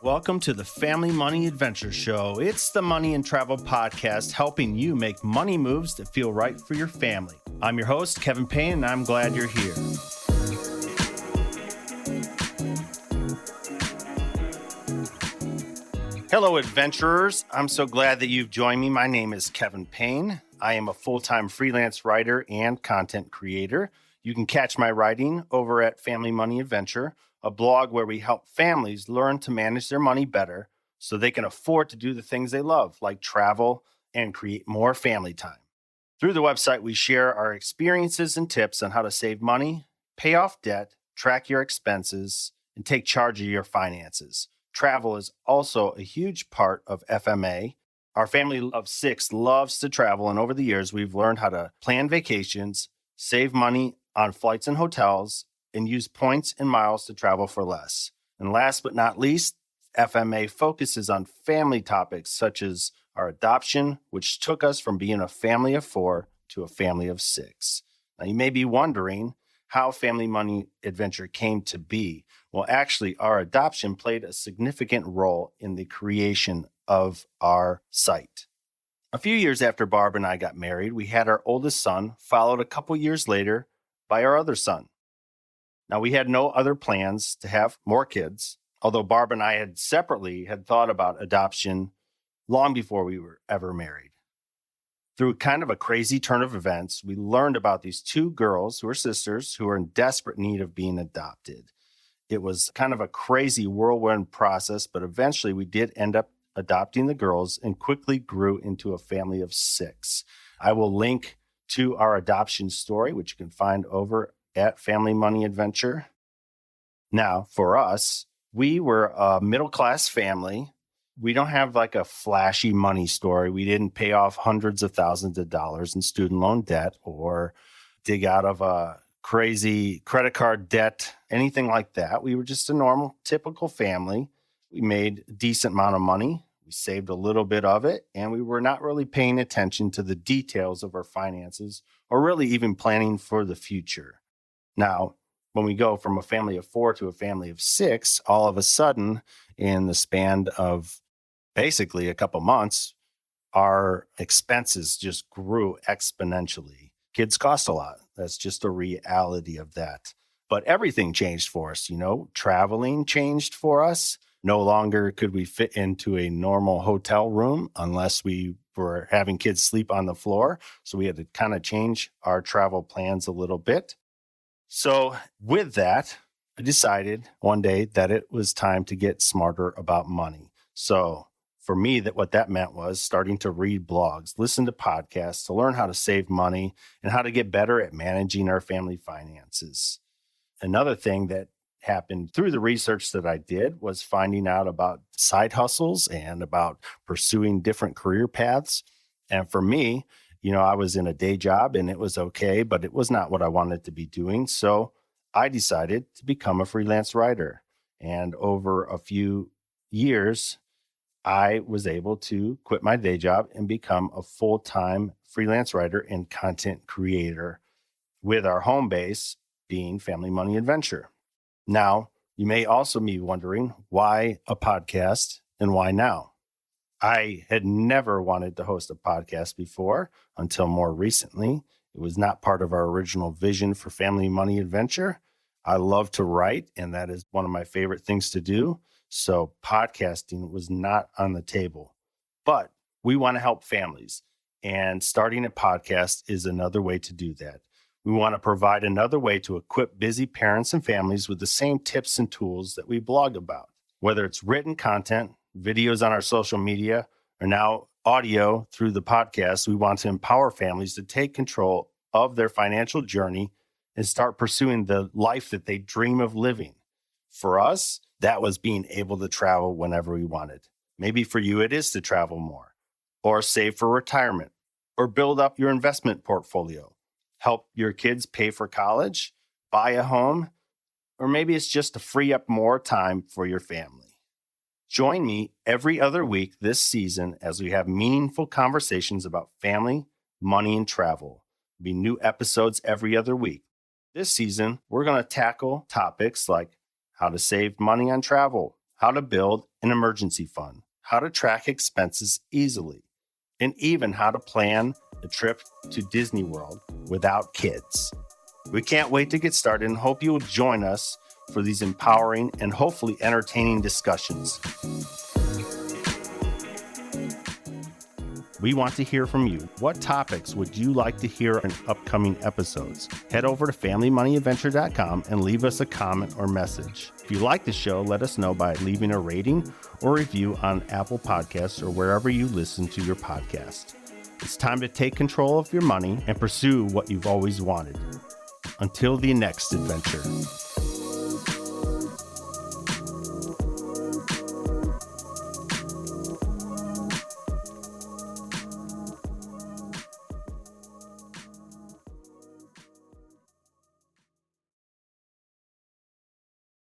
Welcome to the Family Money Adventure Show. It's the Money and Travel podcast helping you make money moves that feel right for your family. I'm your host, Kevin Payne, and I'm glad you're here. Hello, adventurers. I'm so glad that you've joined me. My name is Kevin Payne. I am a full-time freelance writer and content creator. You can catch my writing over at Family Money Adventure, a blog where we help families learn to manage their money better so they can afford to do the things they love, like travel and create more family time. Through the website, we share our experiences and tips on how to save money, pay off debt, track your expenses, and take charge of your finances. Travel is also a huge part of FMA. Our family of 6 loves to travel, and over the years, we've learned how to plan vacations, save money on flights and hotels, and use points and miles to travel for less. And last but not least, FMA focuses on family topics such as our adoption, which took us from being a family of 4 to a family of 6. Now, you may be wondering how Family Money Adventure came to be. Well, actually, our adoption played a significant role in the creation of our site. A few years after Barb and I got married, we had our oldest son, followed a couple years later by our other son. Now, we had no other plans to have more kids, although Barb and I had separately thought about adoption long before we were ever married. Through kind of a crazy turn of events, we learned about these 2 girls who are sisters who are in desperate need of being adopted. It was kind of a crazy whirlwind process, but eventually we did end up adopting the girls and quickly grew into a family of 6. I will link to our adoption story, which you can find over at Family Money Adventure. Now, for us, we were a middle-class family. We don't have like a flashy money story. We didn't pay off hundreds of thousands of dollars in student loan debt or dig out of a crazy credit card debt, anything like that. We were just a normal, typical family. We made a decent amount of money. We saved a little bit of it, and we were not really paying attention to the details of our finances or really even planning for the future. Now, when we go from a family of 4 to a family of 6, all of a sudden, in the span of basically a couple months, our expenses just grew exponentially. Kids cost a lot. That's just a reality of that. But everything changed for us, Traveling changed for us. No longer could we fit into a normal hotel room unless we were having kids sleep on the floor. So we had to kind of change our travel plans a little bit. So with that, I decided one day that it was time to get smarter about money. So for me, what that meant was starting to read blogs, listen to podcasts to learn how to save money and how to get better at managing our family finances. Another thing that happened through the research that I did was finding out about side hustles and about pursuing different career paths. And for me, I was in a day job and it was okay, but it was not what I wanted to be doing. So I decided to become a freelance writer. And over a few years, I was able to quit my day job and become a full-time freelance writer and content creator, with our home base being Family Money Adventure. Now, you may also be wondering why a podcast and why now? I had never wanted to host a podcast before until more recently. It was not part of our original vision for Family Money Adventure. I love to write, and that is one of my favorite things to do. So podcasting was not on the table. But we want to help families, and starting a podcast is another way to do that. We want to provide another way to equip busy parents and families with the same tips and tools that we blog about. Whether it's written content, videos on our social media, or now audio through the podcast, we want to empower families to take control of their financial journey and start pursuing the life that they dream of living. For us, that was being able to travel whenever we wanted. Maybe for you, it is to travel more, or save for retirement, or build up your investment portfolio, help your kids pay for college, buy a home, or maybe it's just to free up more time for your family. Join me every other week this season as we have meaningful conversations about family, money, and travel. There'll be new episodes every other week. This season, we're going to tackle topics like how to save money on travel, how to build an emergency fund, how to track expenses easily, and even how to plan a trip to Disney World without kids. We can't wait to get started and hope you will join us for these empowering and hopefully entertaining discussions. We want to hear from you. What topics would you like to hear in upcoming episodes? Head over to FamilyMoneyAdventure.com and leave us a comment or message. If you like the show, let us know by leaving a rating or review on Apple Podcasts or wherever you listen to your podcast. It's time to take control of your money and pursue what you've always wanted. Until the next adventure.